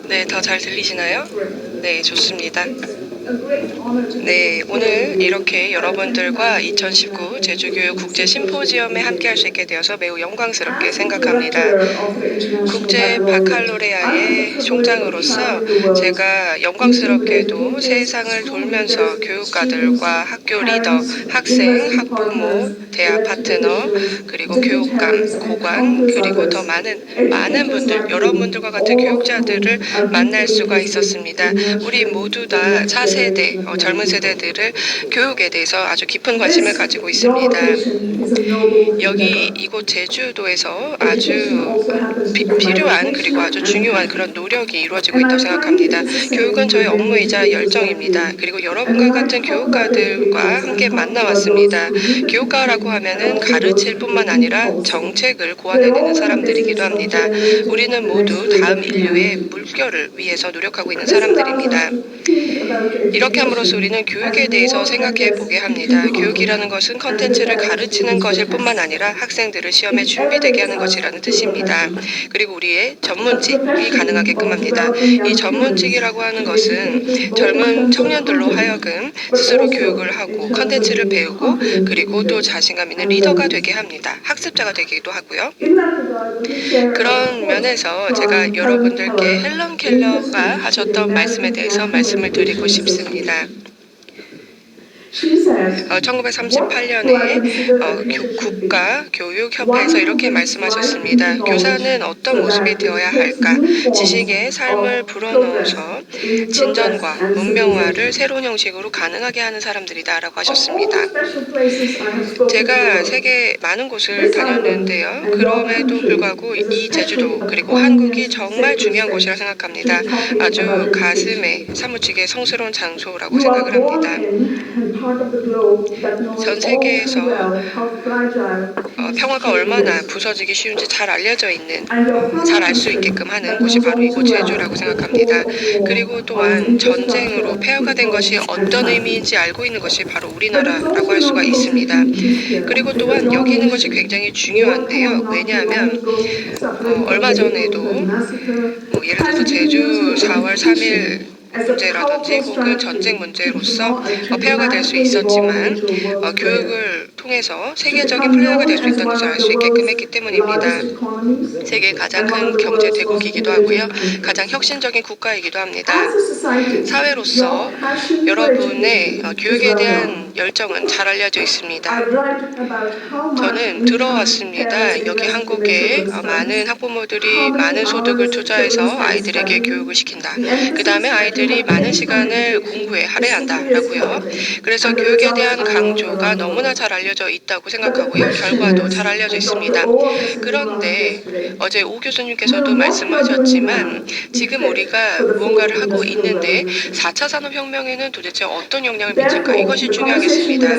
네, 더 잘 들리시나요? 네, 좋습니다. 네, 오늘 이렇게 여러분들과 2019 제주교육 국제 심포지엄에 함께할 수 있게 되어서 매우 영광스럽게 생각합니다. 국제 바칼로레아의 총장으로서 제가 영광스럽게도 세상을 돌면서 교육가들과 학교 리더, 학생, 학부모, 대학 파트너, 그리고 교육감, 고관, 그리고 더 많은 분들, 여러분들과 같은 교육자들을 만날 수가 있었습니다. 우리 모두 다 차세대, 젊은 세대들을 교육에 대해서 아주 깊은 관심을 가지고 있습니다. 여기 이곳 제주도에서 아주 필요한 그리고 아주 중요한 그런 노력이 이루어지고 있다고 생각합니다. 교육은 저의 업무이자 열정입니다. 그리고 여러분과 같은 교육가들과 함께 만나왔습니다. 교육가라고 하면은 가르칠 뿐만 아니라 정책을 고안해내는 사람들이기도 합니다. 우리는 모두 다음 인류의 물결을 위해서 노력하고 있는 사람들입니다. 이렇게 함으로써 우리는 교육에 대해서 생각해 보게 합니다. 교육이라는 것은 컨텐츠를 가르치는 것일 뿐만 아니라 학생들을 시험에 준비되게 하는 것이라는 뜻입니다. 그리고 우리의 전문직이 가능하게끔 합니다. 이 전문직이라고 하는 것은 젊은 청년들로 하여금 스스로 교육을 하고 컨텐츠를 배우고 그리고 또 자신감 있는 리더가 되게 합니다. 학습자가 되기도 하고요. 그런 면에서 제가 여러분들께 헬런 켈러가 하셨던 말씀에 대해서 말씀을 드리고 싶습니다. 1938년에 국가교육협회에서 이렇게 말씀하셨습니다. 교사는 어떤 모습이 되어야 할까? 지식의 삶을 불어넣어서 진전과 문명화를 새로운 형식으로 가능하게 하는 사람들이다라고 하셨습니다. 제가 세계 많은 곳을 다녔는데요. 그럼에도 불구하고 이 제주도 그리고 한국이 정말 중요한 곳이라 생각합니다. 아주 가슴에 사무치게 성스러운 장소라고 생각을 합니다. 전 세계에서 평화가 얼마나 부서지기 쉬운지 잘 알려져 있는, 잘 알 수 있게끔 하는 곳이 바로 이곳 제주라고 생각합니다. 그리고 또한 전쟁으로 폐허가 된 것이 어떤 의미인지 알고 있는 것이 바로 우리나라라고 할 수가 있습니다. 그리고 또한 여기 있는 것이 굉장히 중요한데요. 왜냐하면 얼마 전에도 예를 들어서 제주 4월 3일 문제라든지 혹은 전쟁 문제로서 폐허가 될 수 있었지만 교육을 통해서 세계적인 플레이어가 될 수 있다는 것을 알 수 있게끔 했기 때문입니다. 세계 가장 큰 경제 대국이기도 하고요. 가장 혁신적인 국가이기도 합니다. 사회로서 여러분의 교육에 대한 열정은 잘 알려져 있습니다. 저는 들어왔습니다. 여기 한국에 많은 학부모들이 많은 소득을 투자해서 아이들에게 교육을 시킨다. 그 다음에 아이들이 많은 시간을 공부에 할애한다라고요. 그래서 교육에 대한 강조가 너무나 잘 알려져 있다고 생각하고요. 결과도 잘 알려져 있습니다. 그런데 어제 오 교수님께서도 말씀하셨지만 지금 우리가 무언가를 하고 있는데 4차 산업혁명에는 도대체 어떤 영향을 미칠까? 이것이 중요하겠습니다.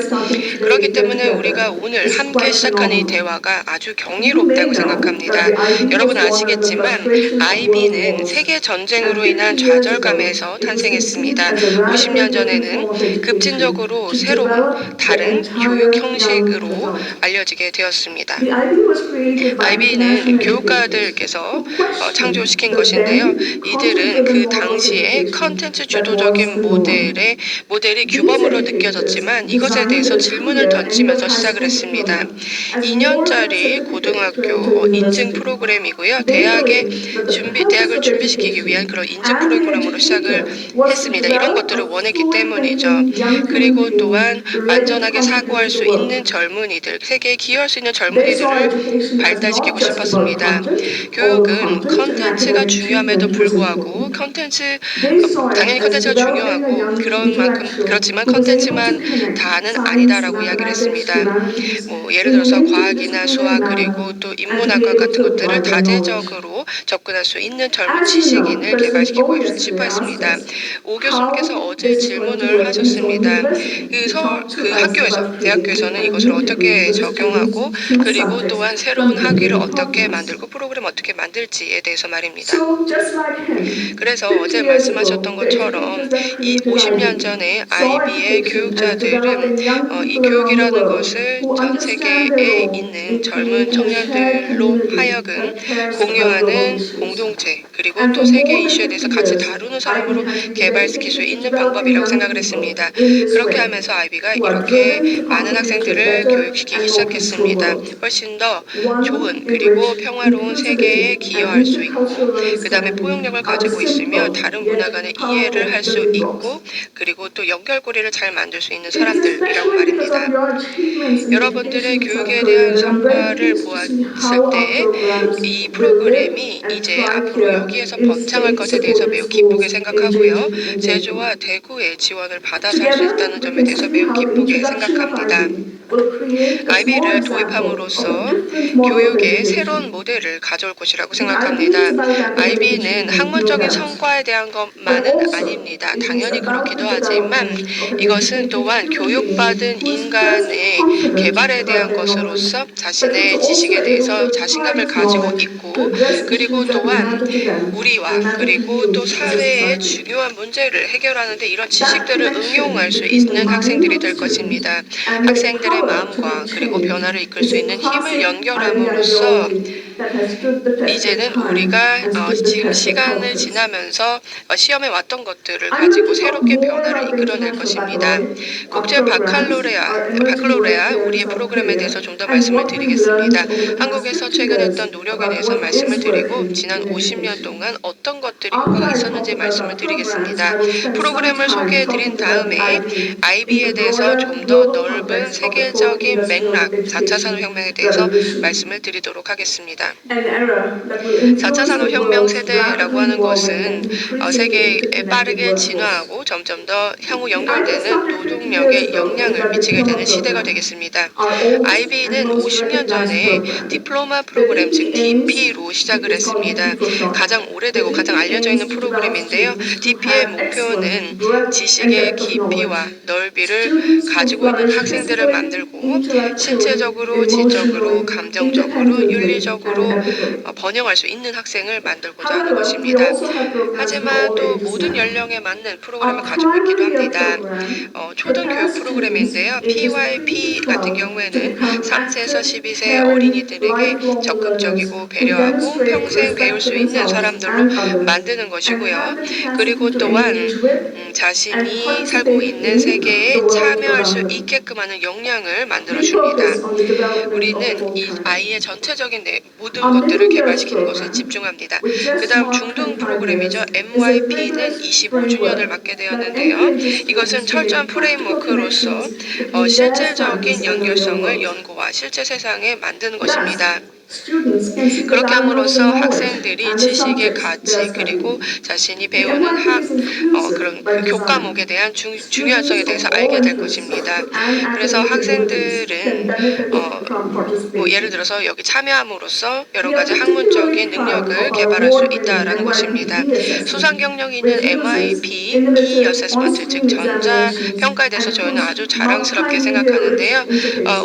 그렇기 때문에 우리가 오늘 함께 시작하는 이 대화가 아주 경이롭다고 생각합니다. 여러분 아시겠지만 IB는 세계 전쟁으로 인한 좌절감에서 탄생했습니다. 50년 전에는 급진적으로 새로운 다른 교육 형식으로 알려지게 되었습니다. IB는 교육가들께서 창조시킨 것인데요. 이들은 그 당시에 컨텐츠 주도적인 모델이 규범으로 느껴졌지만 이것에 대해서 질문을 던지면서 시작을 했습니다. 2년짜리 고등학교 인증 프로그램이고요. 대학을 준비시키기 위한 그런 인증 프로그램으로 시작을 했습니다. 이런 것들을 원했기 때문이죠. 그리고 또한 안전하게 사고할 수 있는 젊은이들, 세계에 기여할 수 있는 젊은이들을 발달시키고 싶었습니다. 교육은 컨텐츠가 중요함에도 불구하고 당연히 컨텐츠가 중요하고 그렇지만 컨텐츠만 다는 아니다라고 이야기를 했습니다. 예를 들어서 과학이나 수학 그리고 또 인문학과 같은 것들을 다재적으로 접근할 수 있는 젊은 지식인을 개발시키고 싶어 했습니다. 오 교수님께서 어제 질문을 하셨습니다. 대학교에서는 이것을 어떻게 적용하고 그리고 또한 새로운 학위를 어떻게 만들고 프로그램 어떻게 만들지에 대해서 말입니다. 그래서 어제 말씀하셨던 것처럼 이 50년 전에 IB의 교육자들은 이 교육이라는 것을 전 세계에 있는 젊은 청년들로 하여금 공유하는 아이비는 공동체 그리고 또 세계 이슈에 대해서 같이 다루는 사람으로 개발시킬 수 있는 방법이라고 생각을 했습니다. 그렇게 하면서 아이비가 이렇게 많은 학생들을 교육시키기 시작했습니다. 훨씬 더 좋은 그리고 평화로운 세계에 기여할 수 있고 그 다음에 포용력을 가지고 있으며 다른 문화 간의 이해를 할 수 있고 그리고 또 연결고리를 잘 만들 수 있는 사람들이라고 말입니다. 여러분들의 교육에 대한 성과를 보았을 때 이 프로그램이 이제 앞으로 여기에서 번창할 것에 대해서 매우 기쁘게 생각하고요. 제주와 대구의 지원을 받아서 할 수 있다는 점에 대해서 매우 기쁘게 생각합니다. 아이비를 도입함으로써 교육의 새로운 모델을 가져올 것이라고 생각합니다. 아이비는 학문적인 성과에 대한 것만은 아닙니다. 당연히 그렇기도 하지만 이것은 또한 교육받은 인간의 개발에 대한 것으로서 자신의 지식에 대해서 자신감을 가지고 있고 그리고 또한 우리와 그리고 또 사회의 중요한 문제를 해결하는 데 이런 지식들을 응용할 수 있는 학생들이 될 것입니다. 학생들의 마음과 그리고 변화를 이끌 수 있는 힘을 연결함으로써 이제는 우리가 지금 시간을 지나면서 시험에 왔던 것들을 가지고 새롭게 변화를 이끌어낼 것입니다. 국제 바칼로레아 우리의 프로그램에 대해서 좀 더 말씀을 드리겠습니다. 한국에서 최근 했던 노력에 대해서 말씀을 드리고 지난 50년 동안 어떤 것들이 효과가 있었는지 말씀을 드리겠습니다. 프로그램을 소개해 드린 다음에 아이비에 대해서 좀 더 넓은 세계적인 맥락 4차 산업혁명에 대해서 말씀을 드리도록 하겠습니다. 4차 산업혁명 세대라고 하는 것은 세계에 빠르게 진화하고 점점 더 향후 연결되는 노동력에 영향을 미치게 되는 시대가 되겠습니다. 아이비는 50년 전에 디플로마 프로그램 즉 DP로 시작을 했습니다. 가장 오래되고 가장 알려져 있는 프로그램인데요. DP의 목표는 지식의 깊이와 넓이를 가지고 있는 학생들을 만들고 신체적으로, 지적으로, 감정적으로, 윤리적으로 번영할 수 있는 학생을 만들고자 하는 것입니다. 하지만 또 모든 연령에 맞는 프로그램을 가지고 있기도 합니다. 초등교육 프로그램인데요. PYP 같은 경우에는 3세에서 12세 어린이들에게 적극적이고 배려하고 평생 배울 수 있는 사람들로 만드는 것이고요. 그리고 또한 자신이 살고 있는 세계에 참여할 수 있게끔 하는 역량을 만들어줍니다. 우리는 이 아이의 전체적인 모든 것들을 개발시키는 것에 집중합니다. 그 다음 중등 프로그램이죠. MYP는 25주년을 맞게 되었는데요. 이것은 철저한 프레임워크로서 실질적인 연결성을 연구와 실제 세상에 만드는 것입니다. 그렇게 함으로써 학생들이 지식의 가치 그리고 자신이 배우는 그런 그 교과목에 대한 중요성에 대해서 알게 될 것입니다. 그래서 학생들은 뭐 예를 들어서 여기 참여함으로써 여러 가지 학문적인 능력을 개발할 수 있다라는 것입니다. 수상 경력이 있는 MIP E-어세스먼트 즉 전자 평가에 대해서 저희는 아주 자랑스럽게 생각하는데요.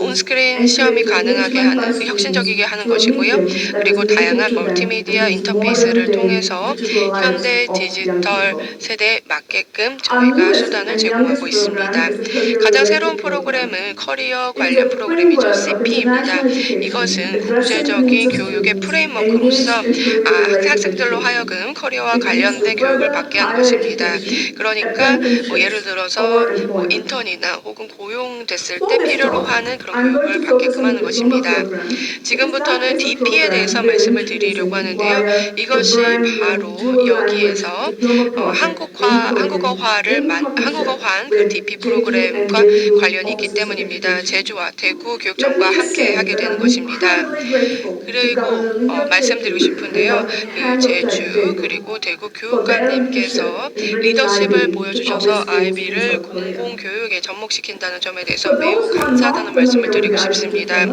온스크린 시험이 가능하게 하는 혁신적이게 하는 것이고요. 그리고 다양한 멀티미디어 인터페이스를 통해서 현대 디지털 세대에 맞게끔 저희가 수단을 제공하고 있습니다. 가장 새로운 프로그램은 커리어 관련 프로그램이죠. CP입니다. 이것은 국제적인 교육의 프레임워크로서 학생들로 하여금 커리어와 관련된 교육을 받게 하는 것입니다. 그러니까 예를 들어서 인턴이나 혹은 고용됐을 때 필요로 하는 그런 교육을 받게끔 하는 것입니다. 지금부터는 DP에 대해서 말씀을 드리려고 하는데요. 이것이 바로 여기에서 한국어화한 그 DP 프로그램과 관련이 있기 때문입니다. 제주와 대구 교육청과 함께 하게 되는 것입니다. 그리고 말씀드리고 싶은데요. 그 제주 그리고 대구 교육감님께서 리더십을 보여주셔서 아이비를 공공교육에 접목시킨다는 점에 대해서 매우 감사하다는 말씀을 드리고 싶습니다.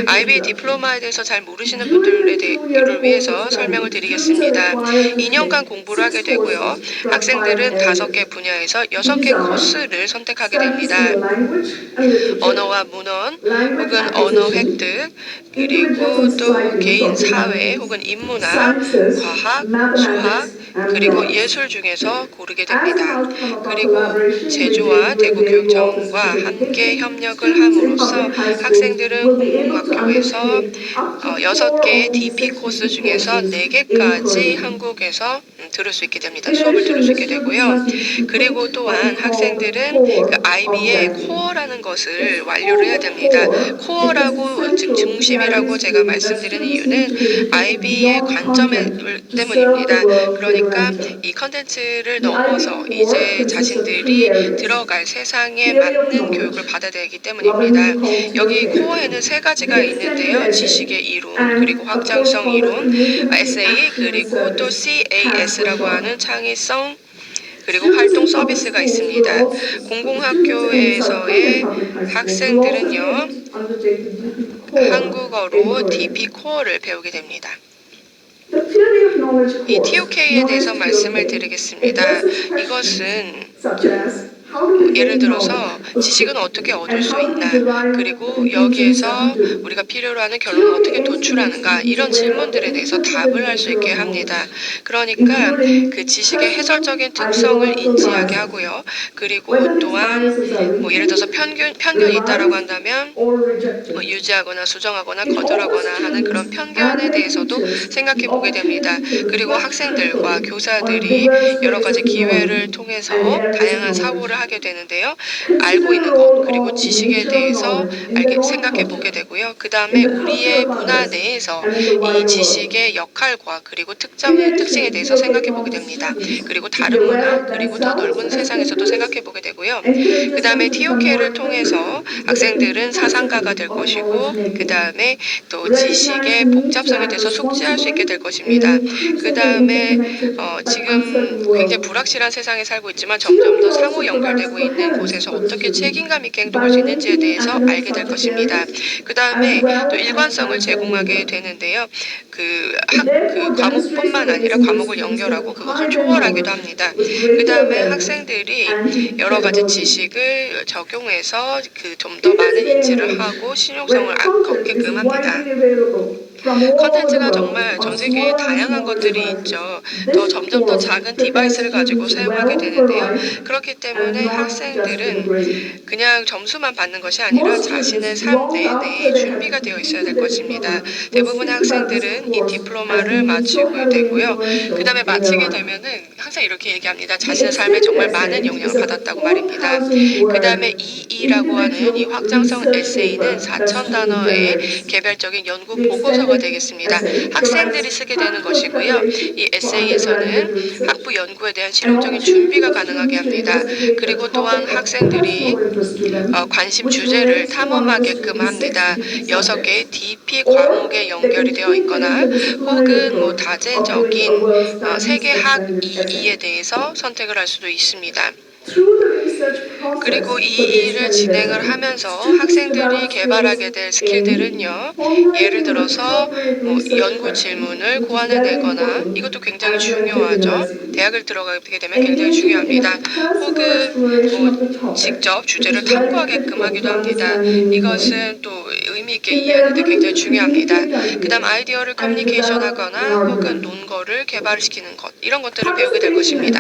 아이비 디플로마에 대해서 잘 모르시는 분들을 위해서 설명을 드리겠습니다. 2년간 공부를 하게 되고요. 학생들은 5개 분야에서 6개 코스를 선택하게 됩니다. 언어와 문헌 혹은 언어 획득 그리고 또 개인 사회 혹은 인문학, 과학, 수학, 그리고 예술 중에서 고르게 됩니다. 그리고 제주와 대구교육청과 함께 협력을 함으로써 학생들은 공공학교에서 6개의 DP 코스 중에서 4개까지 한국에서 들을 수 있게 됩니다. 수업을 들을 수 있게 되고요. 그리고 또한 학생들은 그 IB의 코어라는 것을 완료를 해야 됩니다. 코어라고, 즉 중심이라고 제가 말씀드리는 이유는 IB의 관점 때문입니다. 그러니까 이 컨텐츠를 넘어서 이제 자신들이 들어갈 세상에 맞는 교육을 받아야 되기 때문입니다. 여기 코어에는 3가지가 있는데요. 지식의 이론, 그리고 확장성 이론, SA, 그리고 또 CAS라고 하는 창의성, 그리고 활동 서비스가 있습니다. 공공학교에서의 학생들은요, 한국어로 DP 코어를 배우게 됩니다. 이 TOK에 대해서 말씀을 드리겠습니다. 이것은 예를 들어서 지식은 어떻게 얻을 수 있나, 그리고 여기에서 우리가 필요로 하는 결론을 어떻게 도출하는가, 이런 질문들에 대해서 답을 할 수 있게 합니다. 그러니까 그 지식의 해설적인 특성을 인지하게 하고요. 그리고 또한 예를 들어서 편견이 있다라고 한다면 유지하거나 수정하거나 거절하거나 하는 그런 편견에 대해서도 생각해 보게 됩니다. 그리고 학생들과 교사들이 여러 가지 기회를 통해서 다양한 사고를 하게 되는데요. 알고 있는 것, 그리고 지식에 대해서 생각해 보게 되고요. 그 다음에 우리의 문화 내에서 이 지식의 역할과 그리고 특징에 대해서 생각해 보게 됩니다. 그리고 다른 문화, 그리고 더 넓은 세상에서도 생각해 보게 되고요. 그 다음에 TOK를 통해서 학생들은 사상가가 될 것이고, 그 다음에 또 지식의 복잡성에 대해서 숙지할 수 있게 될 것입니다. 그 다음에 지금 굉장히 불확실한 세상에 살고 있지만 점점 더 상호 연결되고 있는 곳에서 어떻게 책임감 있게 행동할 수 있는지에 대해서 알게 될 것입니다. 그 다음에 또 일관성을 제공하게 되는데요. 그 과목뿐만 아니라 과목을 연결하고 그것을 초월하기도 합니다. 그 다음에 학생들이 여러 가지 지식을 적용해서 좀 더 많은 인지를 하고 실용성을 갖게끔 합니다. 컨텐츠가 정말 전 세계에 다양한 것들이 있죠. 점점 더 작은 디바이스를 가지고 사용하게 되는데요. 그렇기 때문에 학생들은 그냥 점수만 받는 것이 아니라 자신의 삶 내내 준비가 되어 있어야 될 것입니다. 대부분의 학생들은 이 디플로마를 마치게 되고요. 그 다음에 마치게 되면은 항상 이렇게 얘기합니다. 자신의 삶에 정말 많은 영향을 받았다고 말입니다. 그 다음에 EE라고 하는 이 확장성 에세이는 4,000단어의 개별적인 연구 보고서가 되겠습니다. 학생들이 쓰게 되는 것이고요. 이 에세이에서는 학부 연구에 대한 실용적인 준비가 가능하게 합니다. 그리고 또한 학생들이 관심 주제를 탐험하게끔 합니다. 6개의 DP 과목에 연결이 되어 있거나 혹은 다재적인 세계학 EE에 대해서 선택을 할 수도 있습니다. 그리고 이 일을 진행을 하면서 학생들이 개발하게 될 스킬들은요, 예를 들어서 연구 질문을 고안해내거나, 이것도 굉장히 중요하죠. 대학을 들어가게 되면 굉장히 중요합니다. 혹은 직접 주제를 탐구하게끔 하기도 합니다. 이것은 또 의미 있게 이해하는 데 굉장히 중요합니다. 그 다음 아이디어를 커뮤니케이션하거나 혹은 논거를 개발시키는 것, 이런 것들을 배우게 될 것입니다.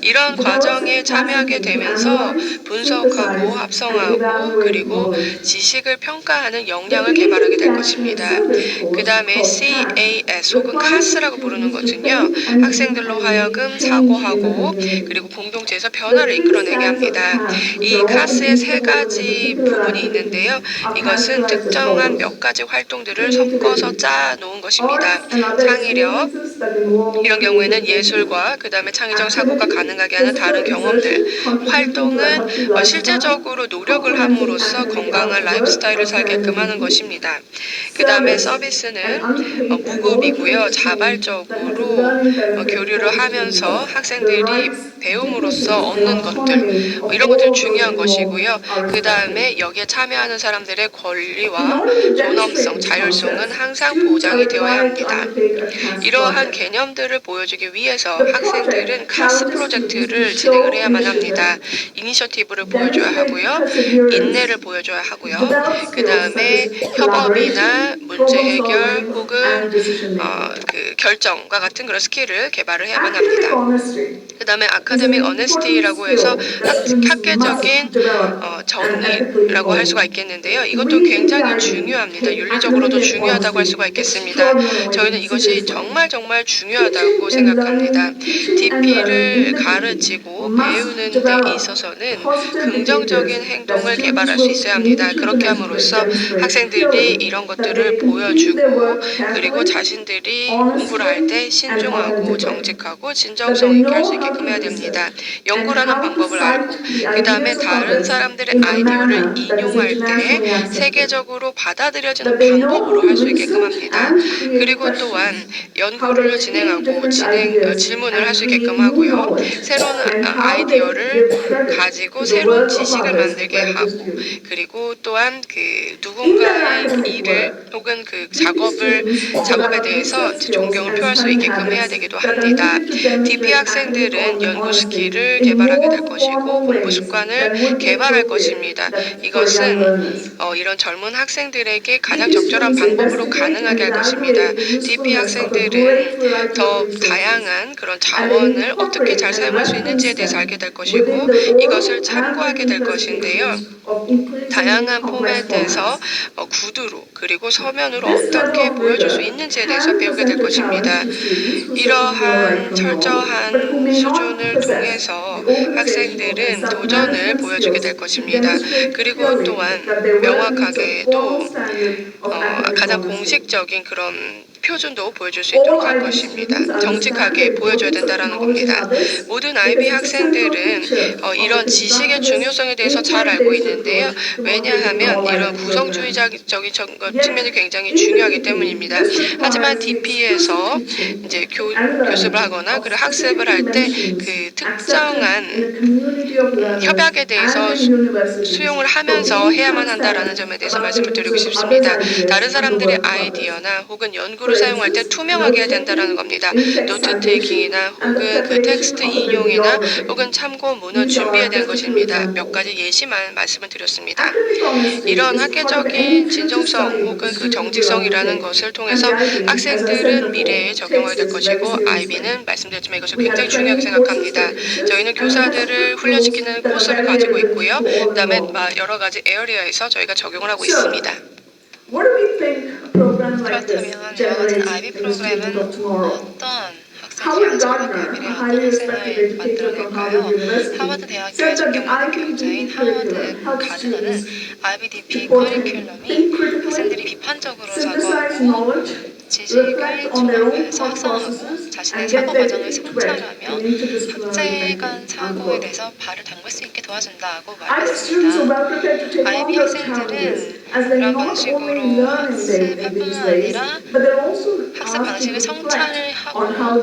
이런 과정에 참여하게 되면서 분석하고 합성하고 그리고 지식을 평가하는 역량을 개발하게 될 것입니다. 그 다음에 CAS 혹은 CAS라고 부르는 것은요, 학생들로 하여금 사고하고 그리고 공동체에서 변화를 이끌어내게 합니다. 이 CAS의 3가지 부분이 있는데요. 이것은 특정한 몇 가지 활동들을 섞어서 짜 놓은 것입니다. 창의력, 이런 경우에는 예술과 그 다음에 창의적 사고가 가능하게 하는 다른 경험들, 활동은 실제적으로 노력을 함으로써 건강한 라이프 스타일을 살게끔 하는 것입니다. 그 다음에 서비스는 무급이고요. 자발적으로 교류를 하면서 학생들이 배움으로써 얻는 것들, 이런 것들이 중요한 것이고요. 그 다음에 여기에 참여하는 사람들의 윤리와 존엄성, 자율성은 항상 보장이 되어야 합니다. 이러한 개념들을 보여주기 위해서 학생들은 카스 프로젝트를 진행을 해야만 합니다. 이니셔티브를 보여줘야 하고요. 인내를 보여줘야 하고요. 그 다음에 협업이나 문제 해결 혹은 결정과 같은 그런 스킬을 개발을 해야만 합니다. 그 다음에 아카데믹 어네스티라고 해서 학계적인 정의라고 할 수가 있겠는데요. 이것도 굉장히 중요합니다. 윤리적으로도 중요하다고 할 수가 있겠습니다. 저희는 이것이 정말 중요하다고 생각합니다. DP를 가르치고 배우는 데 있어서는 긍정적인 행동을 개발할 수 있어야 합니다. 그렇게 함으로써 학생들이 이런 것들을 보여주고 그리고 자신들이 공부를 할 때 신중하고 정직하고 진정성 있게 할 수 있게끔 해야 됩니다. 연구라는 방법을 알고 그 다음에 다른 사람들의 아이디어를 인용할 때 세계적으로 받아들여지는 방법으로 할 수 있게끔 합니다. 그리고 또한 연구를 진행하고 질문을 할 수 있게끔 하고요. 새로운 아이디어를 가지고 새로운 지식을 만들게 하고 그리고 또한 누군가의 일을 혹은 작업에 대해서 존경을 표할 수 있게끔 해야 되기도 합니다. DP 학생들은 연구 스킬을 개발하게 될 것이고 공부 습관을 개발할 것입니다. 이것은 이런 젊은 학생들에게 가장 적절한 방법으로 가능하게 할 것입니다. DP 학생들은 더 다양한 그런 자원을 어떻게 잘 사용할 수 있는지에 대해서 알게 될 것이고 이것을 참고하게 될 것인데요. 다양한 포맷에서 구두로 그리고 서면으로 어떻게 보여줄 수 있는지에 대해서 배우게 될 것입니다. 이러한 철저한 수준을 통해서 학생들은 도전을 보여주게 될 것입니다. 그리고 또한 명확하게도 가장 공식적인 그런 표준도 보여줄 수 있도록 할 것입니다. 정직하게 보여줘야 된다는 겁니다. 모든 IB 학생들은 이런 지식의 중요성에 대해서 잘 알고 있는데요. 왜냐하면 이런 구성주의적인 측면이 굉장히 중요하기 때문입니다. 하지만 DP에서 이제 교습을 하거나 그리고 학습을 할 때 특정한 협약에 대해서 수용을 하면서 해야만 한다라는 점에 대해서 말씀을 드리고 싶습니다. 다른 사람들의 아이디어나 혹은 연구를 사용할 때 투명하게 해야 된다는 겁니다. 노트 테이킹이나 혹은 텍스트 인용이나 혹은 참고문을 준비해야 되는 것입니다. 몇 가지 예시만 말씀을 드렸습니다. 이런 학계적인 진정성 혹은 정직성이라는 것을 통해서 학생들은 미래에 적용하게 될 것이고 IB는 말씀드렸지만 이것을 굉장히 중요하게 생각합니다. 저희는 교사들을 훈련시키는 코스를 가지고 있고요. 그 다음에 여러 가지 에어리어에서 저희가 적용을 하고 있습니다. 그렇다면 이와 같은 IB 프로그램은 어떤 학생들이 안정되고 미래의 어떤 학생을 만들어낼까요? 하버드 대학교에서 경영하는 교육자인 하워드 가드너는 IBDP 커리큘럼이 학생들이 비판적으로 사고하고 지식을 종합해서 학성하고 자신의 사고 과정을 성찰하며 학제 간 사고에 대해서 발을 담글 수 있게 도와준다고 말했습니다. IB 학생들은 이런 방식으로 학습할 뿐만 아니라 학습 방식을 성찰을 하고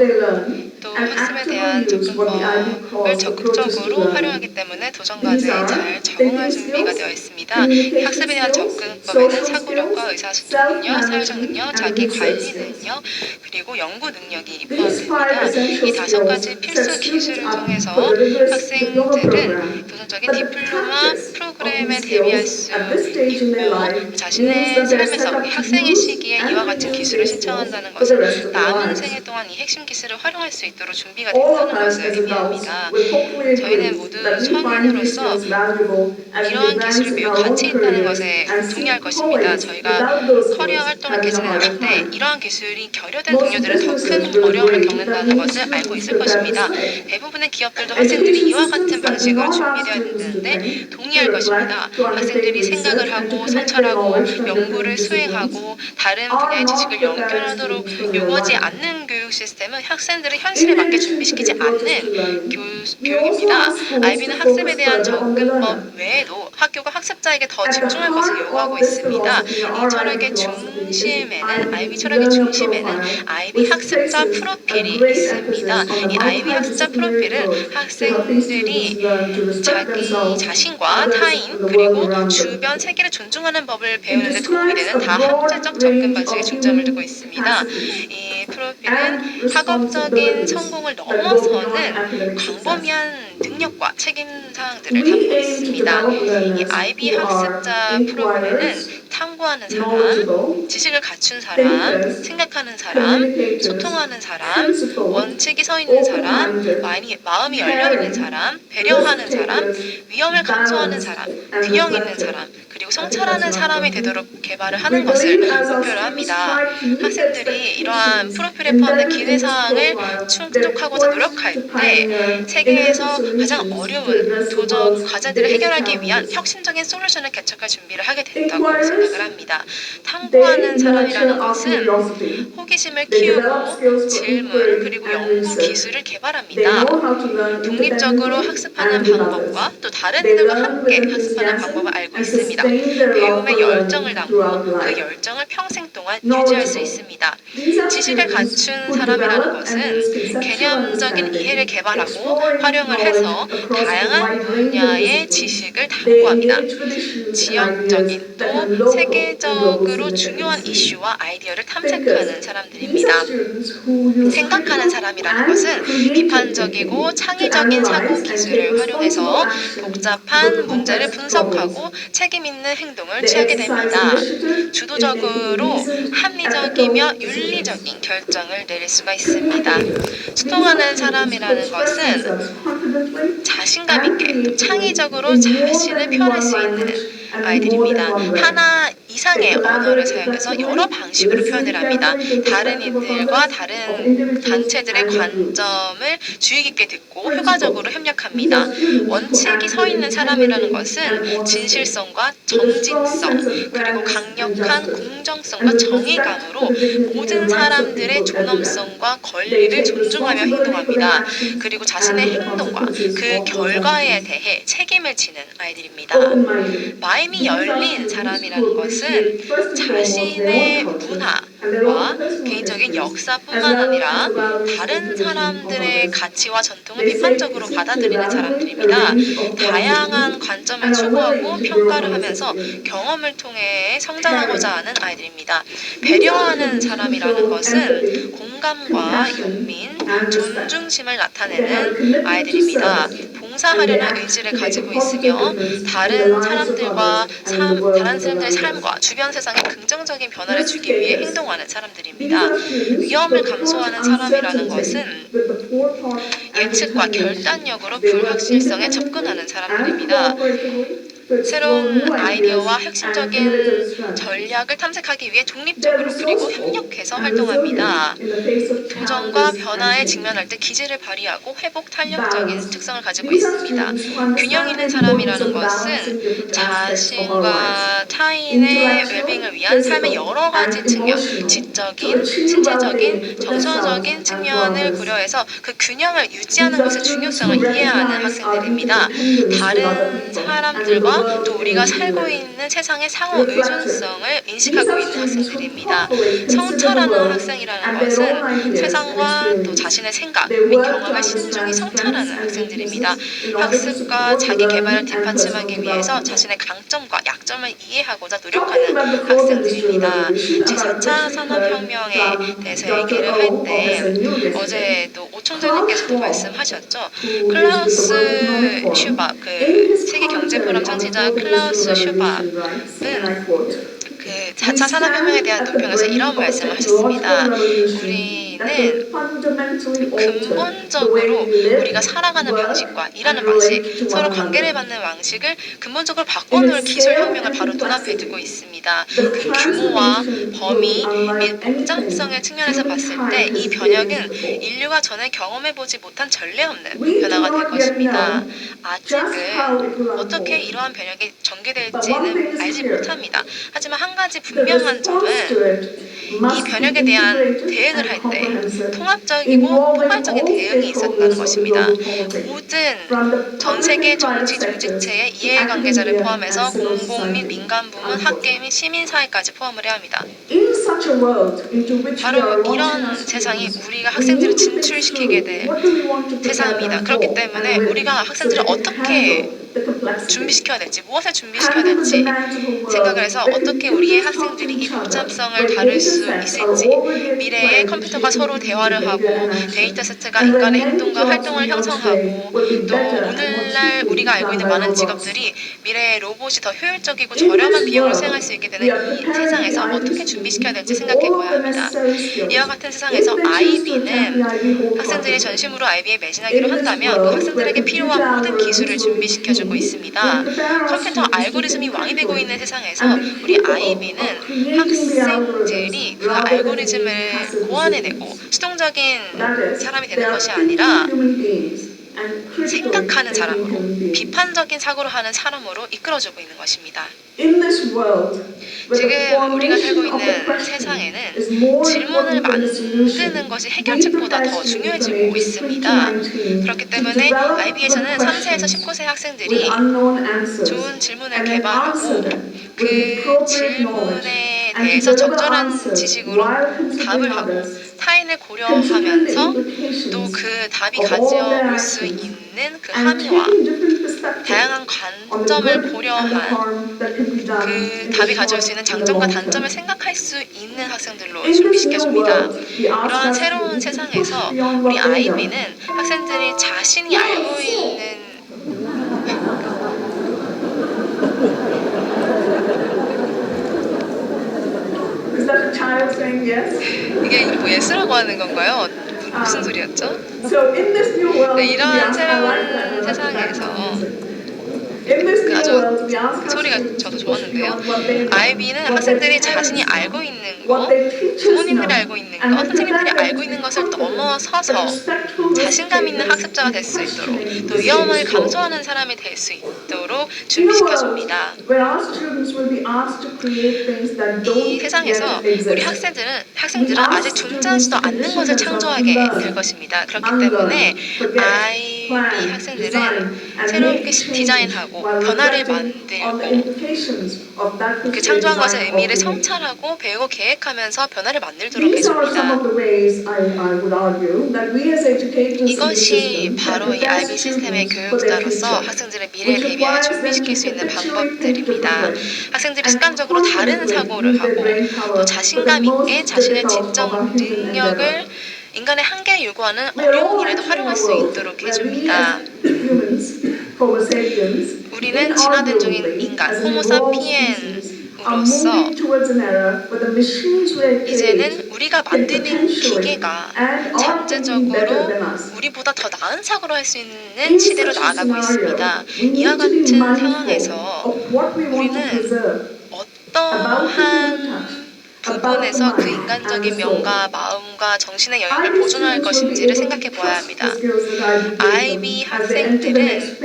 또 학습에 대한 접근법을 적극적으로 활용하기 때문에 도전 과제에 잘 적응할 준비가 되어 있습니다. 학습에 대한 접근법에는 사고력과 의사소통 능력, 사회적 능력, 자기 관리 능력, 그리고 연구 능력이 포함됩니다. 이 5가지 필수 기술을 통해서 학생들은 도전적인 디플로마 프로그램에 대비할 수 있고 자신의 삶에서 학생의 시기에 이와 같은 기술을 신청한다는 것은 남은 생애 동안 이 핵심 기술을 활용할 수 있도록 준비가 된다는 것을 의미합니다. 저희는 모두 성인으로서 이러한 기술이 매우 가치 있다는 것에 동의할 것입니다. 저희가 커리어 활동을 개진해나갈 때 이러한 기술이 결여된 동료들은 더 큰 어려움을 겪는다는 것을 알고 있을 것입니다. 대부분의 기업들도 학생들이 이와 같은 방식으로 준비되어야 되는데 동의할 것입니다. 학생들이 생각을 하고 성찰하고 연구를 수행하고 다른 분야의 지식을 연결하도록 요구하지 않는 교육 시스템은 학생들을 현실에 맞게 준비시키지 않는 교육입니다. IB는 학습에 대한 접근법 외에도 학교가 학습자에게 더 집중할 것을 요구하고 있습니다. 이 철학의 중심에는 IB 철학의 중심에는 IB 학습자 프로필이 있습니다. 이 IB 학습자 프로필은 학생들이 자기 자신과 타인 그리고 주변 세계를 존중하는 법을 배우는 데 도움이 되는 다학제적 접근 방식에 중점을 두고 있습니다. 이 프로필은 학업적인 성공을 넘어서는 광범위한 능력과 책임 사항들을 담고 있습니다. 이 IB 학습자 프로필은 탐구하는 사람, 지식을 갖춘 사람, 생각하는 사람, 소통하는 사람, 원칙이 서 있는 사람, 마음이 열려 있는 사람, 배려하는 사람, 위험을 감수하는 사람, 균형 있는 사람, 그리고 성찰하는 사람이 되도록 개발을 하는 것을 목표로 합니다. 학생들이 이러한 프로필에 포함된 기회사항을 충족하고자 노력할 때 세계에서 가장 어려운 도적 과제들을 해결하기 위한 혁신적인 솔루션을 개척할 준비를 하게 된다고 생각을 합니다. 탐구하는 사람이라는 것은 호기심을 키우고 질문 그리고 연구 기술을 개발합니다. 독립적으로 학습하는 방법과 또 다른 이들과 함께 학습하는 방법을 알고 있습니다. 배움에 열정을 담고 그 열정을 평생 동안 유지할 수 있습니다. 지식을 갖춘 사람이라는 것은 개념적인 이해를 개발하고 활용을 해서 다양한 분야의 지식을 탐구합니다. 지역적인 또 세계적으로 중요한 이슈와 아이디어를 탐색하는 사람들입니다. 생각하는 사람이라는 것은 비판적이고 창의적인 사고 기술을 활용해서 복잡한 문제를 분석하고 책임 있는 행동을 취하게 됩니다. 주도적으로 합리적이며 윤리적인 결정을 내릴 수가 있습니다. 소통하는 사람이라는 것은 자신감 있게 또 창의적으로 자신을 표현할 수 있는 아이들입니다. 하나 이상의 언어를 사용해서 여러 방식으로 표현을 합니다. 다른 이들과 다른 단체들의 관점을 주의 깊게 듣고 효과적으로 협력합니다. 원칙이 서 있는 사람이라는 것은 진실성과 정직성 그리고 강력한 공정성과 정의감으로 모든 사람들의 존엄성과 권리를 존중하며 행동합니다. 그리고 자신의 행동과 그 결과에 대해 책임을 지는 아이들입니다. 마음이 열린 사람이라는 것은 자신의 문화와 개인적인 역사뿐만 아니라 다른 사람들의 가치와 전통을 비판적으로 받아들이는 사람들입니다. 다양한 관점을 추구하고 평가를 하면서 경험을 통해 성장하고자 하는 아이들입니다. 배려하는 사람이라는 것은 공감과 연민, 존중심을 나타내는 아이들입니다. 봉사하려는 의지를 가지고 있으며 다른 사람들의 삶과 주변 세상에 긍정적인 변화를 주기 위해 행동하는 사람들입니다. 위험을 감수하는 사람이라는 것은 예측과 결단력으로 불확실성에 접근하는 사람들입니다. 새로운 아이디어와 혁신적인 전략을 탐색하기 위해 독립적으로 그리고 협력해서 활동합니다. 도전과 변화에 직면할 때 기질을 발휘하고 회복 탄력적인 특성을 가지고 있습니다. 균형 있는 사람이라는 것은 자신과 타인의 웰빙을 위한 삶의 여러 가지 측면, 지적인, 신체적인, 정서적인 측면을 고려해서 그 균형을 유지하는 것의 중요성을 이해하는 학생들입니다. 다른 사람들과 또 우리가 살고 있는 세상의 상호 의존성을 인식하고 있는 학생들입니다. 성찰하는 학생이라는 것은 세상과 또 자신의 생각 및 경험을 신중히 성찰하는 학생들입니다. 학습과 자기 개발을 뒷받침하기 위해서 자신의 강점과 약점을 이해하고자 노력하는 학생들입니다. 제4차 산업혁명에 대해서 얘기를 할 때 어제도 오총재님께서도 말씀하셨죠. 클라우스 슈밥, 세계 경제 포럼 창시자 클라우스 슈밥은 그 4차 산업혁명에 대한 논평에서 이런 말씀을 하셨습니다. 우리는 근본적으로 우리가 살아가는 방식과 일하는 방식, 서로 관계를 받는 방식을 근본적으로 바꿔놓을 기술혁명을 바로 눈앞에 두고 있습니다. 그 규모와 범위 및 복잡성의 측면에서 봤을 때 이 변혁은 인류가 전에 경험해보지 못한 전례 없는 변화가 될 것입니다. 아직은 어떻게 이러한 변혁이 전개될지는 알지 못합니다. 하지만 한 가지 분명한 점은 이 변혁에 대한 대응을 할 때 통합적이고 포괄적인 대응이 있었다는 것입니다. 모든 전 세계 정치 조직체의 이해관계자를 포함해서 공공 및 민간 부문, 학계 및 시민사회까지 포함을 해야 합니다. 바로 이런 세상이 우리가 학생들을 진출시키게 될 세상입니다. 그렇기 때문에 우리가 학생들을 어떻게 준비시켜야 될지, 무엇을 준비시켜야 될지 생각을 해서 어떻게 우리의 학생들이 이 복잡성을 다룰 수 있을지, 미래의 컴퓨터가 서로 대화를 하고 데이터 세트가 인간의 행동과 활동을 형성하고 또 오늘날 우리가 알고 있는 많은 직업들이 미래의 로봇이 더 효율적이고 저렴한 비용을 수행할 수 있게 되는 이 세상에서 어떻게 준비시켜야 될지 생각해 보아야 합니다. 이와 같은 세상에서 IB는 학생들이 전심으로 IB에 매진하기로 한다면 그 학생들에게 필요한 모든 기술을 준비시켜주고 있습니다. 컴퓨터 알고리즘이 왕이 되고 있는 세상에서 우리 IB는 학생들이 그 알고리즘을 고안해내고 수동적인 사람이 되는 것이 아니라 생각하는 사람으로, 비판적인 사고를 하는 사람으로 이끌어주고 있는 것입니다. 지금 우리가 살고 있는 세상에는 질문을 만드는 것이 해결책보다 더 중요해지고 있습니다. 그렇기 때문에 IB에서는 3세에서 19세 학생들이 좋은 질문을 개발하고 그 질문에 대해서 적절한 지식으로 답을 하고 타인을 고려하면서 또 그 답이 가져올 수 있는 그 함의와 다양한 관점을 고려한 그 답이 가져올 수 있는 장점과 단점을 생각할 수 있는 학생들로 준비시켜줍니다. 이러한 새로운 세상에서 우리 IB는 학생들이 자신이 알고 있는 이게 뭐 예스라고 하는 건가요? 무슨 소리였죠? 네, 이러한 새로운 세상에서 아주 그 소리가 저도 좋았는데요. IB는 학생들이 자신이 알고 있는 것, 부모님들이 알고 있는 것, 선생님들이 알고 있는 것을 넘어서서 자신감 있는 학습자가 될 수 있도록 또 위험을 감수하는 사람이 될 수 있도록 준비시켜줍니다. 이 세상에서 우리 학생들은 아직 존재하지도 않는 것을 창조하게 될 것입니다. 그렇기 때문에 IB 학생들은 새롭게 디자인하고 변화를 만들고 그 창조한 것의 의미를 성찰하고 배우고 계획하면서 변화를 만들도록 해줍니다. 이것이 바로 이 IB 시스템의 교육자로서 학생들의 미래에 대비하여 준비시킬 수 있는 방법들입니다. 학생들이 습관적으로 다른 사고를 하고 또 자신감 있게 자신의 지적 능력을 인간의 한계를 요구하는 어려운 일에도 활용할 수 있도록 해줍니다. 우리는 진화된 중인 인간, 호모사피엔으로서 이제는 우리가 만드는 기계가 잠재적으로 우리보다 더 나은 사고를 할 수 있는 시대로 나아가고 있습니다. 이와 같은 상황에서 우리는 어떠한 부분에서 그 인간적인 명과 마음과 정신의 여유를 보존할 것인지를 생각해 보아야 합니다. IB 학생들은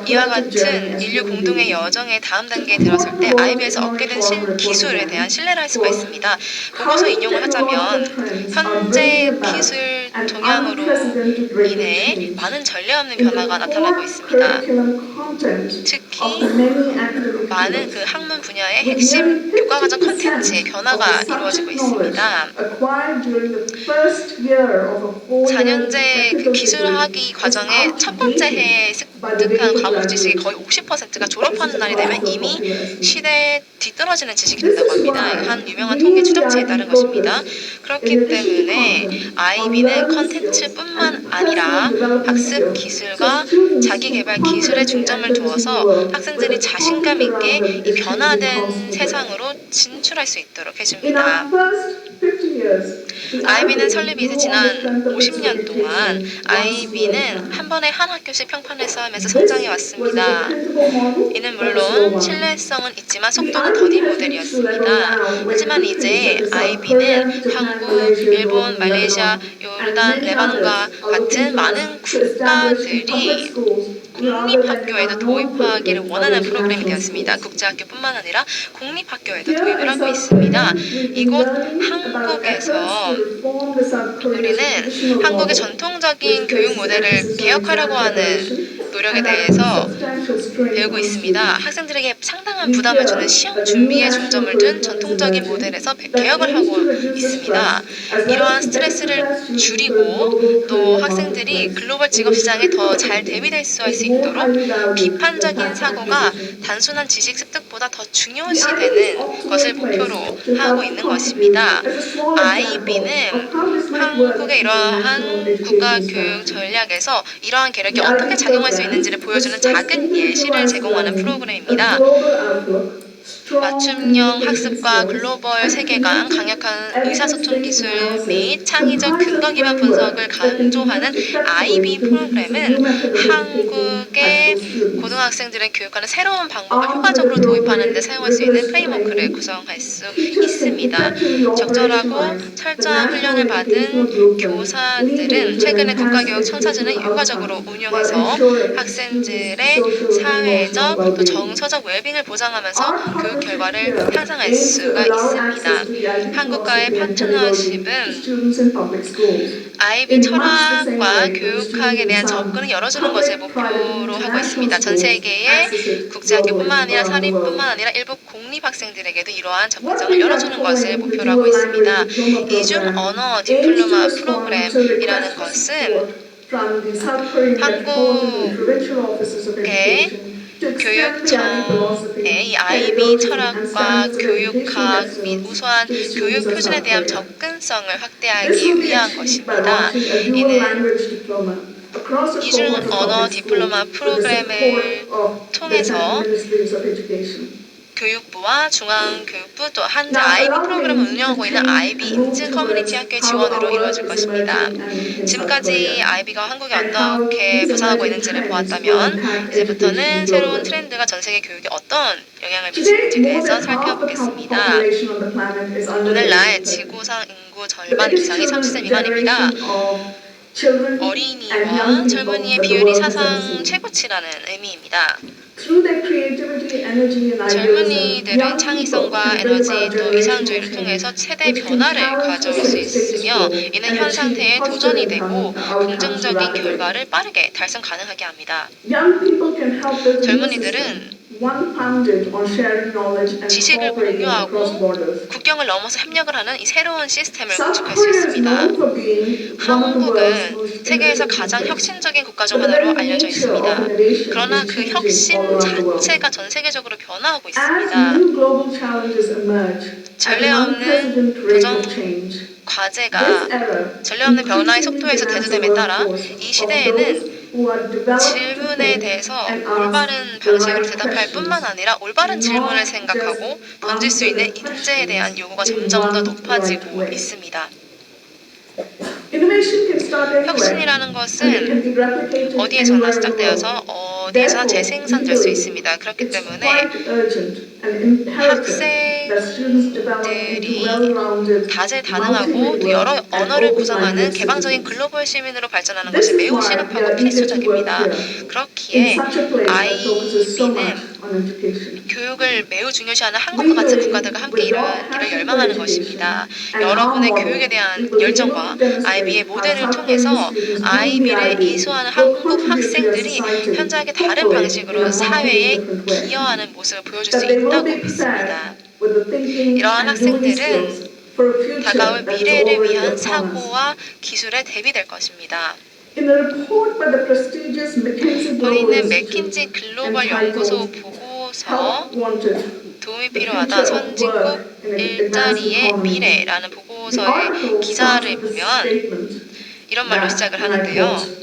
이와 같은 인류 공동의 여정의 다음 단계에 들어설 때 IB에서 얻게 된 기술에 대한 신뢰를 할 수가 있습니다. 보고서 인용을 하자면 현재 기술 동향으로 인해 많은 전례 없는 변화가 나타나고 있습니다. 특히 많은 그 학문 분야의 핵심 교과과정 컨텐츠의 변화가 이루어지고 있습니다. 4년제 그 기술학위 과정의 첫 번째 해에 습득한 과목 지식이 거의 50%가 졸업하는 날이 되면 이미 시대에 뒤떨어지는 지식이 된다고 합니다. 한 유명한 통계 추정치에 따른 것입니다. 그렇기 때문에 IB는 컨텐츠뿐만 아니라 학습 기술과 자기 개발 기술에 중점을 두어서 학생들이 자신감 있게 이 변화된 세상으로 진출할 수 있도록 해줍니다. IB는 설립이 이제 지난 50년 동안 IB는 한 번에 한 학교씩 평판을 쌓으면서 성장해 왔습니다. 이는 물론 신뢰성은 있지만 속도는 더딘 모델이었습니다. 하지만 이제 IB는 한국, 일본, 말레이시아, 요르단, 레바논과 같은 많은 국가들이 공립학교에도 도입하기를 원하는 프로그램이 되었습니다. 국제학교뿐만 아니라 공립학교에도 도입을 하고 있습니다. 이곳 한국에서 우리는 한국의 전통적인 교육 모델을 개혁하려고 하는 노력에 대해서 배우고 있습니다. 학생들에게 상당한 부담을 주는 시험 준비에 중점을 둔 전통적인 모델에서 개혁을 하고 있습니다. 이러한 스트레스를 줄이고 또 학생들이 글로벌 직업시장에 더 잘 대비될 수 있도록 비판적인 사고가 단순한 지식 습득보다 더 중요시되는 것을 목표로 하고 있는 것입니다. IB는 한국의 이러한 국가교육 전략에서 이러한 계략이 어떻게 작용할 수 있는지를 보여주는 작은 예시를 제공하는 프로그램입니다. 맞춤형 학습과 글로벌 세계관, 강력한 의사소통 기술 및 창의적 근거 기반 분석을 강조하는 IB 프로그램은 한국의 고등학생들을 교육하는 새로운 방법을 효과적으로 도입하는 데 사용할 수 있는 프레임워크를 구성할 수 있습니다. 적절하고 철저한 훈련을 받은 교사들은 최근에 국가교육 청사진을 효과적으로 운영해서 학생들의 사회적 또 정서적 웰빙을 보장하면서 교육 결과를 향상할 수가 있습니다. 한국과의 파트너십은 IB 철학과 교육학에 대한 접근을 열어주는 것을 목표로 하고 있습니다. 전 세계의 국제학교뿐만 아니라 사립뿐만 아니라 일부 공립학생들에게도 이러한 접근성을 열어주는 것을 목표로 하고 있습니다. 이중 언어 디플로마 프로그램이라는 것은 한국의 교육청의 이 IB 철학과 교육학 및 우수한 교육 표준에 대한 접근성을 확대하기 위한 것입니다. 이는 이중 언어 디플로마 프로그램을 통해서 교육부와 중앙교육부 또 현재 IB 프로그램을 운영하고 있는 IB 인증 커뮤니티 학교의 지원으로 이루어질 것입니다. 지금까지 IB가 한국에 어떻게 부상하고 있는지를 보았다면 이제부터는 새로운 트렌드가 전 세계 교육에 어떤 영향을 미치는지에 대해서 살펴보겠습니다. 오늘날 지구상 인구 절반 이상이 30세 미만입니다. 어린이와 젊은이의 비율이 사상 최고치라는 의미입니다. 젊은이들은 창의성과 에너지 또 이상주의를 통해서 세대 변화를 가져올 수 있으며 이는 현 상태에 도전이 되고 긍정적인 결과를 빠르게 달성 가능하게 합니다. 젊은이들은 지식을 공유하고 국경을 넘어서 협력을 하는 이 새로운 시스템을 구축할 수 있습니다. 한국은 세계에서 가장 혁신적인 국가 중 하나로 알려져 있습니다. 그러나 그 혁신 자체가 전 세계적으로 변화하고 있습니다. 전례 없는 도전 과제가 전례 없는 변화의 속도에서 대두됨에 따라 이 시대에는 질문에 대해서 올바른 방식으로 대답할 뿐만 아니라 올바른 질문을 생각하고 던질 수 있는 인재에 대한 요구가 점점 더 높아지고 있습니다. 혁신이라는 것은 어디에서나 시작되어서 어디에서나 재생산될 수 있습니다. 그렇기 때문에 학생들이 다재다능하고 또 여러 언어를 구성하는 개방적인 글로벌 시민으로 발전하는 것이 매우 시급하고 필수적입니다. 그렇기에 IB는 교육을 매우 중요시하는 한국과 같은 국가들과 함께 일을 열망하는 것입니다. 여러분의 교육에 대한 열정과 IB의 모델을 통해서 IB를 이수하는 한국 학생들이 현저하게 다른 방식으로 사회에 기여하는 모습을 보여줄 수 있다고 믿습니다. 이러한 학생들은 다가올 미래를 위한 사고와 기술에 대비될 것입니다. 본인은 맥킨지 글로벌 연구소 보고서 도움이 필요하다. 선진국 일자리의 미래라는 보고서의 기사를 보면 이런 말로 시작을 하는데요.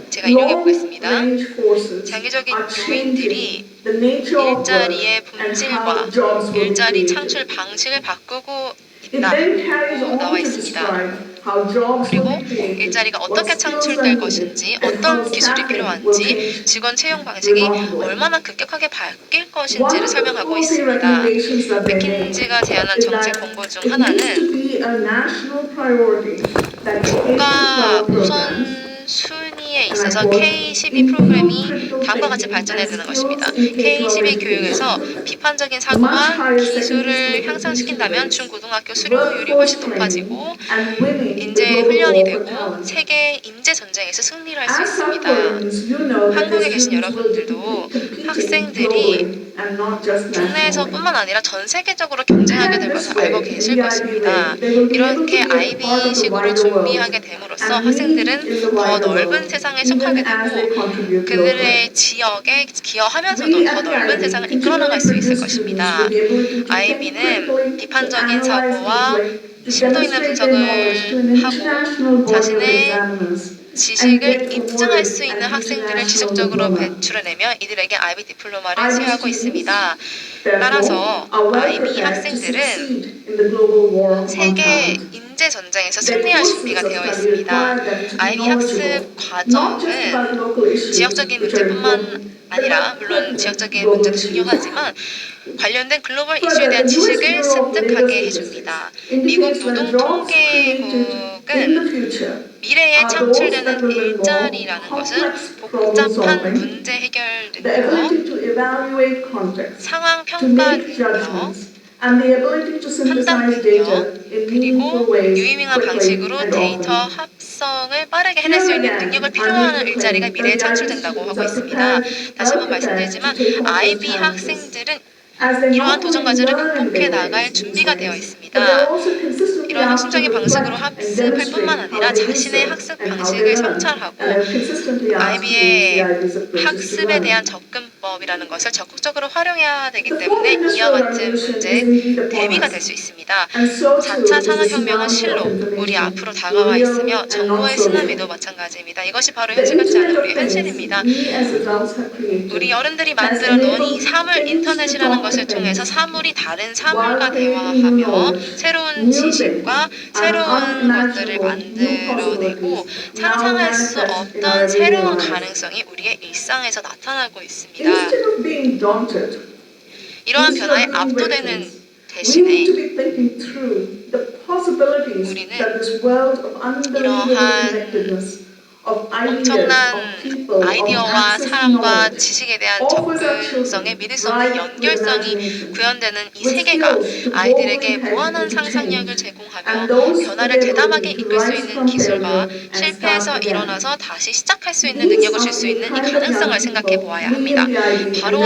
제가 인용해 보겠습니다. 장기적인 요인들이 일자리의 본질과 일자리 창출 방식을 바꾸고 있다고 나와 있습니다. 그리고 일자리가 어떻게 창출될 것인지, 어떤 기술이 필요한지, 직원 채용 방식이 얼마나 급격하게 바뀔 것인지를 설명하고 있습니다. 맥킨지가 제안한 정책 공보 중 하나는 국가 우선 순위에 있어서 K12 프로그램이 다음과 같이 발전해야 되는 것입니다. K12 교육에서 비판적인 사고와 기술을 향상시킨다면 중고등학교 수료율이 훨씬 높아지고 인재 훈련이 되고 세계 인재 전쟁에서 승리를 할 수 있습니다. 한국에 계신 여러분들도 학생들이 국내에서뿐만 아니라 전 세계적으로 경쟁하게 될 것을 알고 계실 것입니다. 이렇게 IB식으로 준비하게 됨으로써 학생들은 더 넓은 세상에 속하게 되고 그들의 지역에 기여하면서도 더 넓은 세상을 이끌어나갈 수 있을 것입니다. IB는 비판적인 사고와 심도 있는 분석을 하고 자신의 지식을 입증할 수 있는 학생들을 지속적으로 배출해내며 이들에게 IB 디플로마를 수여하고 있습니다. 따라서 IB 학생들은 세계 인재 전쟁에서 승리할 준비가 되어 있습니다. IB 학습 과정은 지역적인 문제뿐만 아니라 물론 지역적인 문제도 중요하지만 관련된 글로벌 이슈에 대한 지식을 습득하게 해줍니다. 미국 노동통계국은 미래에 창출되는 일자리라는 것은 복잡한 문제 해결 능력, 상황 평가 능력, 판단 능력, 그리고 유의미한 방식으로 데이터 합성을 빠르게 해낼 수 있는 능력을 필요로 하는 일자리가 미래에 창출된다고 하고 있습니다. 다시 한번 말씀드리지만 IB 학생들은 이러한 도전 과제를 극복해 나갈 준비가 되어 있습니다. 이러한 혁신적인 방식으로 학습할 뿐만 아니라 자신의 학습 방식을 성찰하고 IB의 학습에 대한 접근법이라는 것을 적극적으로 활용해야 되기 때문에 이와 같은 문제에 대비가 될 수 있습니다. 4차 산업혁명은 실로 우리 앞으로 다가와 있으며 정보의 쓰나미도 마찬가지입니다. 이것이 바로 현실 같지 않은 우리의 현실입니다. 우리 어른들이 만들어 놓은 이 사물 인터넷이라는 것을 통해서 사물이 다른 사물과 대화하며 새로운 지식과 새로운 것들을 만들어내고 상상할 수 없던 새로운 가능성이 우리의 일상에서 나타나고 있습니다. 이러한 변화에 압도되는 대신에 우리는 이러한 엄청난 아이디어와 사람과 지식에 대한 접근성에 믿을 수 없는 연결성이 구현되는 이 세계가 아이들에게 무한한 상상력을 제공하며 변화를 대담하게 이끌 수 있는 기술과 실패에서 일어나서 다시 시작할 수 있는 능력을 줄 수 있는 이 가능성을 생각해 보아야 합니다. 바로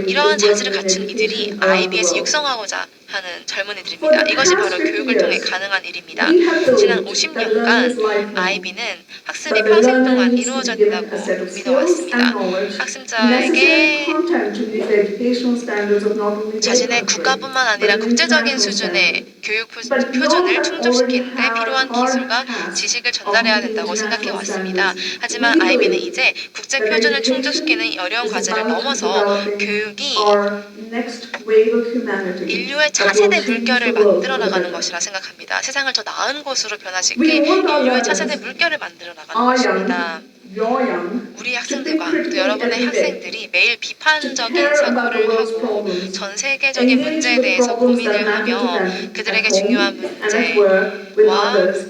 이러한 자질을 갖춘 이들이 IB에서 육성하고자 하는 젊은이들입니다. 이것이 바로 교육을 통해 가능한 일입니다. 지난 50년간 IB는 학습이 평생 동안 이루어졌다고 믿어왔습니다. 학습자에게 자신의 국가뿐만 아니라 국제적인 수준의 교육 표준을 충족시키는 데 필요한 기술과 지식을 전달해야 된다고 생각해 왔습니다. 하지만 IB는 이제 국제 표준을 충족시키는 어려운 과제를 넘어서 교육이 인류의 차세대 물결을 만들어 나가는 것이라 생각합니다. 세상을 더 나은 곳으로 변화시킬 인류의 차세대 물결을 만들어 나가는 것입니다. 우리 학생들과 또 여러분의 학생들이 매일 비판적인 사고를 하고 전 세계적인 문제에 대해서 고민을 하며 그들에게 중요한 문제와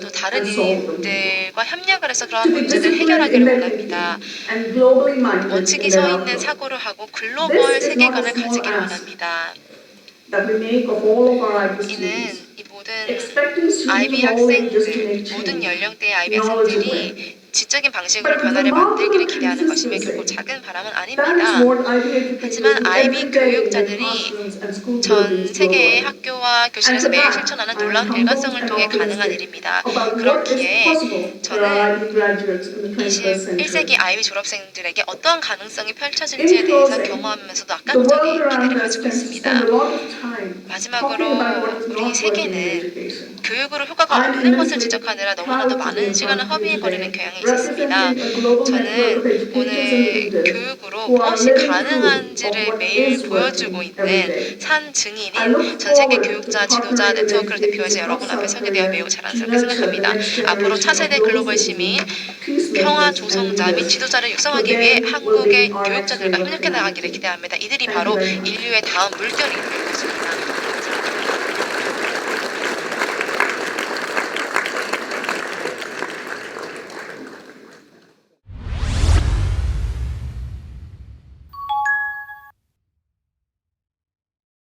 또 다른 이들과 협력을 해서 그러한 문제들을 해결하기를 원합니다. 원칙이 서 있는 사고를 하고 글로벌 세계관을 가지기를 원합니다. 이는 이 모든 IB 학생들, 모든 연령대의 IB 학생들이 지적인 방식으로 변화를 만들기를 기대하는 것이며 결코 작은 바람은 아닙니다. 하지만 IB 교육자들이 전 세계의 학교와 교실에서 매일 실천하는 놀라운 일관성을 통해 가능한 일입니다. 그렇기에 저는 21세기 IB 졸업생들에게 어떠한 가능성이 펼쳐질지에 대해서 경험하면서도 악감정의 기대를 가지고 있습니다. 마지막으로 우리 세계는 교육으로 효과가 없는 것을 지적하느라 너무나도 많은 시간을 허비해버리는 경향이 있었습니다. 저는 오늘 교육으로 무엇이 가능한지를 매일 보여주고 있는 산 증인인 전 세계 교육자, 지도자 네트워크를 대표해서 여러분 앞에 서게 되어 매우 자랑스럽게 생각합니다. 앞으로 차세대 글로벌 시민, 평화 조성자 및 지도자를 육성하기 위해 한국의 교육자들과 협력해 나가기를 기대합니다. 이들이 바로 인류의 다음 물결이 될 것입니다.